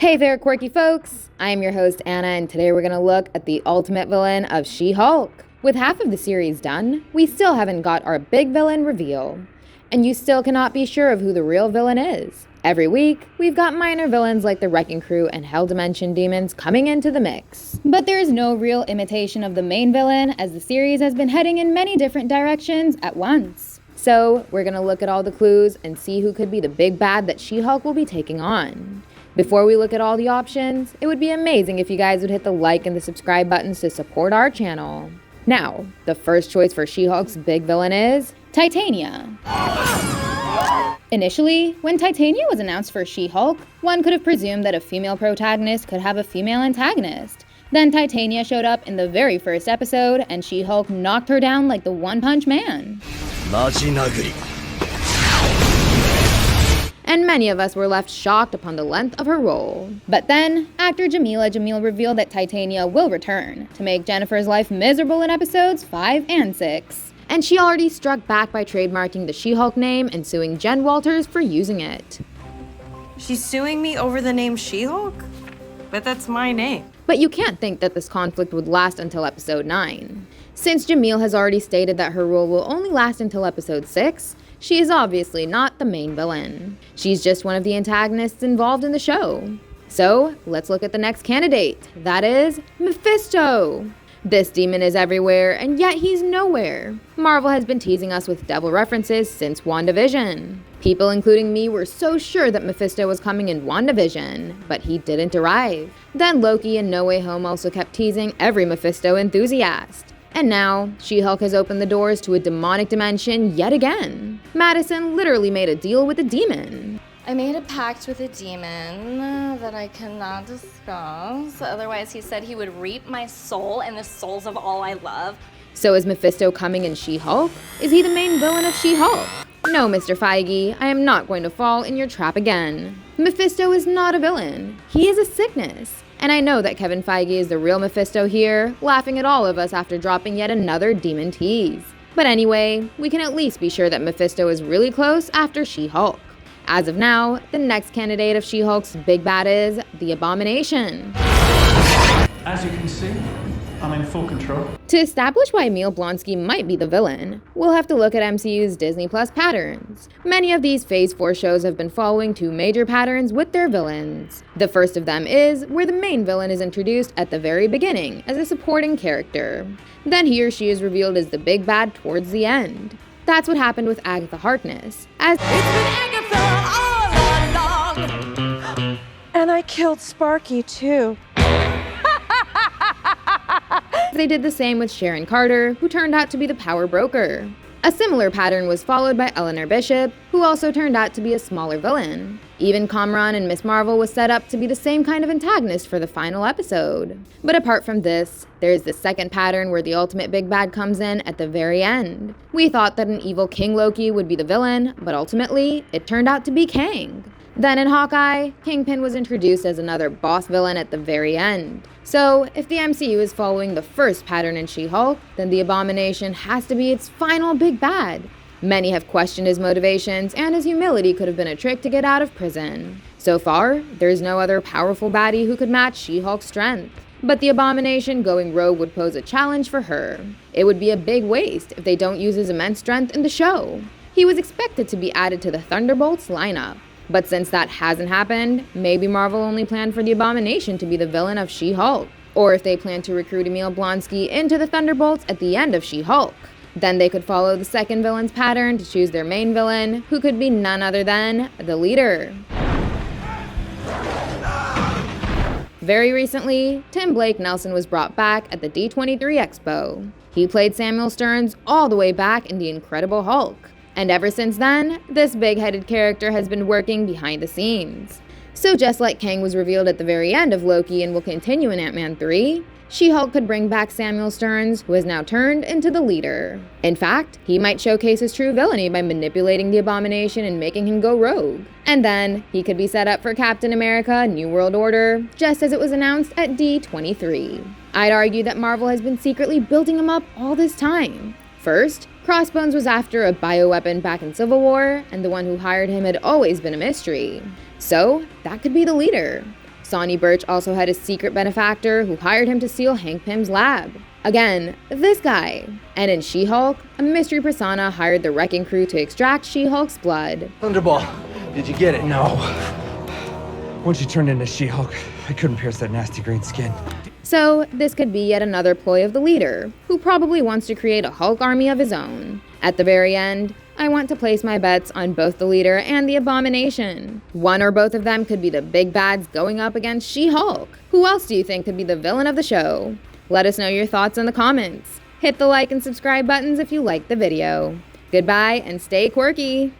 Hey there, quirky folks! I am your host, Anna, and today we're going to look at the ultimate villain of She-Hulk. With half of the series done, we still haven't got our big villain reveal. And you still cannot be sure of who the real villain is. Every week, we've got minor villains like the Wrecking Crew and Hell Dimension demons coming into the mix. But there is no real imitation of the main villain, as the series has been heading in many different directions at once. So, we're going to look at all the clues and see who could be the big bad that She-Hulk will be taking on. Before we look at all the options, it would be amazing if you guys would hit the like and the subscribe buttons to support our channel. Now, the first choice for She-Hulk's big villain is Titania. Initially, when Titania was announced for She-Hulk, one could have presumed that a female protagonist could have a female antagonist. Then Titania showed up in the very first episode, and She-Hulk knocked her down like the One-Punch Man. And many of us were left shocked upon the length of her role. But then, actor Jamila Jamil revealed that Titania will return to make Jennifer's life miserable in episodes 5 and 6. And she already struck back by trademarking the She-Hulk name and suing Jen Walters for using it. She's suing me over the name She-Hulk? But that's my name. But you can't think that this conflict would last until episode 9. Since Jamil has already stated that her role will only last until episode 6, she is obviously not the main villain. She's just one of the antagonists involved in the show. So, let's look at the next candidate. That is Mephisto. This demon is everywhere, and yet he's nowhere. Marvel has been teasing us with devil references since WandaVision. People, including me, were so sure that Mephisto was coming in WandaVision, but he didn't arrive. Then Loki and No Way Home also kept teasing every Mephisto enthusiast. And now, She-Hulk has opened the doors to a demonic dimension yet again. Madison literally made a deal with a demon. I made a pact with a demon that I cannot discuss. Otherwise, he said he would reap my soul and the souls of all I love. So is Mephisto coming in She-Hulk? Is he the main villain of She-Hulk? No, Mr. Feige, I am not going to fall in your trap again. Mephisto is not a villain. He is a sickness. And I know that Kevin Feige is the real Mephisto here, laughing at all of us after dropping yet another demon tease. But anyway, we can at least be sure that Mephisto is really close after She-Hulk. As of now, the next candidate of She-Hulk's big bad is the Abomination. As you can see, I'm in full control. To establish why Emil Blonsky might be the villain, we'll have to look at MCU's Disney Plus patterns. Many of these Phase 4 shows have been following two major patterns with their villains. The first of them is where the main villain is introduced at the very beginning as a supporting character. Then he or she is revealed as the big bad towards the end. That's what happened with Agatha Harkness, as It's been Agatha all along. And I killed Sparky too. they did the same with Sharon Carter, who turned out to be the power broker. A similar pattern was followed by Eleanor Bishop, who also turned out to be a smaller villain. Even Kamran and Miss Marvel was set up to be the same kind of antagonist for the final episode. But apart from this, there's the second pattern where the ultimate big bad comes in at the very end. We thought that an evil King Loki would be the villain, but ultimately, it turned out to be Kang. Then in Hawkeye, Kingpin was introduced as another boss villain at the very end. So, if the MCU is following the first pattern in She-Hulk, then the Abomination has to be its final big bad. Many have questioned his motivations, and his humility could have been a trick to get out of prison. So far, there's no other powerful baddie who could match She-Hulk's strength. But the Abomination going rogue would pose a challenge for her. It would be a big waste if they don't use his immense strength in the show. He was expected to be added to the Thunderbolts lineup. But since that hasn't happened, maybe Marvel only planned for the Abomination to be the villain of She-Hulk. Or if they plan to recruit Emil Blonsky into the Thunderbolts at the end of She-Hulk. Then they could follow the second villain's pattern to choose their main villain, who could be none other than the leader. Very recently, Tim Blake Nelson was brought back at the D23 Expo. He played Samuel Stearns all the way back in The Incredible Hulk. And ever since then, this big-headed character has been working behind the scenes. So just like Kang was revealed at the very end of Loki and will continue in Ant-Man 3, She-Hulk could bring back Samuel Stearns, who has now turned into the leader. In fact, he might showcase his true villainy by manipulating the Abomination and making him go rogue. And then, he could be set up for Captain America: New World Order, just as it was announced at D23. I'd argue that Marvel has been secretly building him up all this time. First, Crossbones was after a bioweapon back in Civil War, and the one who hired him had always been a mystery. So, that could be the leader. Sonny Birch also had a secret benefactor who hired him to steal Hank Pym's lab. Again, this guy. And in She-Hulk, a mystery persona hired the Wrecking Crew to extract She-Hulk's blood. Thunderball, did you get it? No. Once you turned into She-Hulk, I couldn't pierce that nasty green skin. So, this could be yet another ploy of the leader, who probably wants to create a Hulk army of his own. At the very end, I want to place my bets on both the leader and the Abomination. One or both of them could be the big bads going up against She-Hulk. Who else do you think could be the villain of the show? Let us know your thoughts in the comments. Hit the like and subscribe buttons if you liked the video. Goodbye and stay quirky!